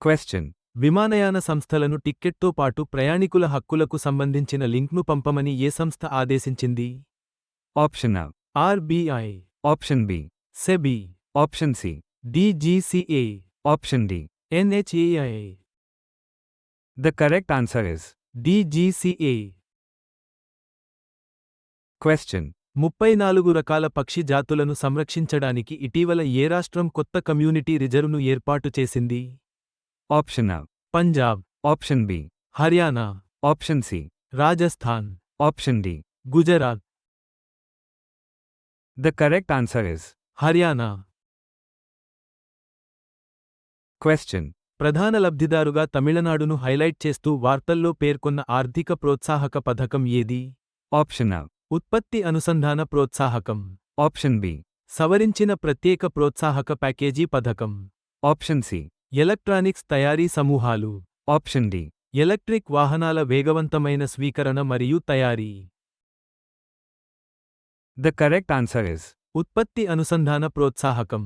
Question. విమానయాన సంస్థలను టిక్కెట్తో పాటు ప్రయాణికుల హక్కులకు సంబంధించిన లింక్ను పంపమని ఏ సంస్థ ఆదేశించింది? Option A. RBI, Option B. SEBI, Option C. DGCA, Option D. NHAI. The correct answer is DGCA. Question. 34 రకాల పక్షి జాతులను సంరక్షించడానికి ఇటీవల ఏ రాష్ట్రం కొత్త కమ్యూనిటీ రిజర్వ్ను ఏర్పాటు చేసింది? Option A. Punjab, Option B. Haryana, Option C. Rajasthan, Option D. Gujarat. The correct answer is Haryana. Question. ప్రధాన లబ్ధిదారుగా తమిళనాడును హైలైట్ చేస్తూ వార్తల్లో పేర్కొన్న ఆర్థిక ప్రోత్సాహక పథకం ఏది? Option A. ఉత్పత్తి అనుసంధాన ప్రోత్సాహకం. Option B. సవరించిన ప్రత్యేక ప్రోత్సాహక ప్యాకేజీ పథకం. Option C. ఎలక్ట్రానిక్స్ తయారీ సమూహాలు. Option D. ఎలక్ట్రిక్ వాహనాల వేగవంతమైన స్వీకరణ మరియు తయారీ. The correct answer is ఉత్పత్తి అనుసంధాన ప్రోత్సాహకం.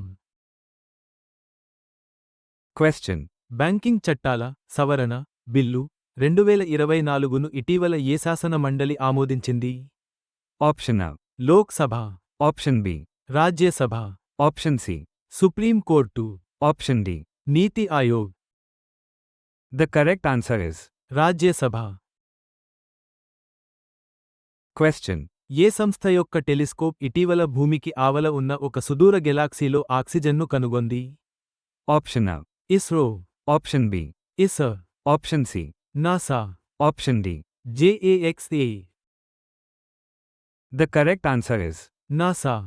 Question. బ్యాంకింగ్ చట్టాల సవరణ బిల్లు 2024ను ఇటీవల ఏ శాసన మండలి ఆమోదించింది? Option A. Lok Sabha, Option B. Rajya Sabha, Option C. Supreme court, Option D. NITI Aayog. The correct answer is Rajya Sabha. Question. ఏ సంస్థ యొక్క టెలిస్కోప్ ఇటీవల భూమికి ఆవల ఉన్న ఒక సుదూర గెలాక్సీలో ఆక్సిజన్ను కనుగొంది? Option A. ISRO, Option B. ఇసర్, Option C. NASA, Option D. జేఏఎక్స్ఏ. The correct answer is NASA.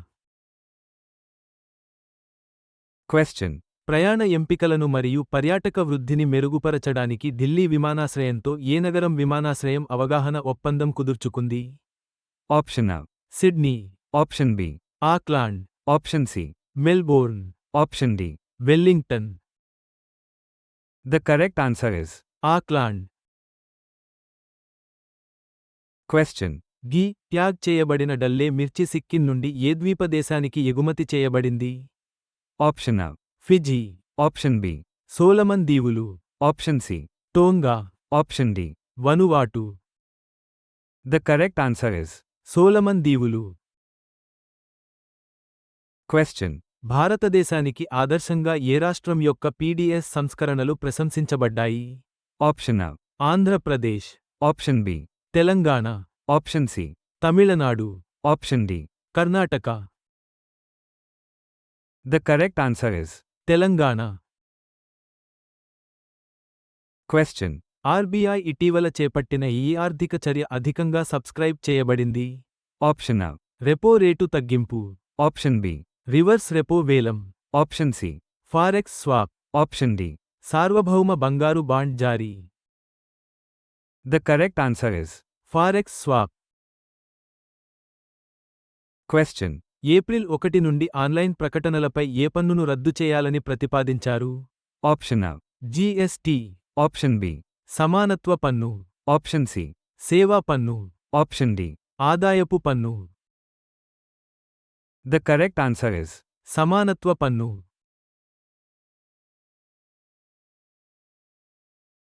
Question. ప్రయాణ ఎంపికలను మరియు పర్యాటక వృద్ధిని మెరుగుపరచడానికి ఢిల్లీ విమానాశ్రయంతో ఏ నగరం విమానాశ్రయం అవగాహన ఒప్పందం కుదుర్చుకుంది? Option A. Sydney, Option B. Auckland, Option C. Melbourne, Option D. Wellington. The correct answer is Auckland. Question. గి ట్యాగ్ చేయబడిన డల్లే మిర్చి సిక్కిం నుండి ఏ ద్వీపదేశానికి ఎగుమతి చేయబడింది? Option A. Fiji, Option B. Solomon దీవులు, Option C. Tonga, Option D. వనువాటు. The correct answer is Solomon దీవులు. Question. భారతదేశానికి ఆదర్శంగా ఏ రాష్ట్రం యొక్క పీడీఎస్ సంస్కరణలు ప్రశంసించబడ్డాయి? Option A. Andhra Pradesh, Option B. Telangana, Option C. Tamil Nadu, Option D. Karnataka. The correct answer is Telangana. Question. RBI ఇటీవల చేపట్టిన ఈ ఆర్థిక చర్య అధికంగా సబ్స్క్రైబ్ చేయబడింది? Option A. రెపో రేటు తగ్గింపు, Option B. రివర్స్ రెపో వేలం, Option C. Forex swap, Option D. సార్వభౌమ బంగారు బాండ్ జారీ. The correct answer is forex swap. Question. April 1 నుండి ఆన్లైన్ ప్రకటనలపై ఏ పన్నును రద్దు చేయాలని ప్రతిపాదించారు? Option A. GST, Option B. సమానత్వ పన్ను, Option C. సేవా పన్ను, Option D. ఆదాయపు పన్ను. The correct answer is సమానత్వ పన్ను.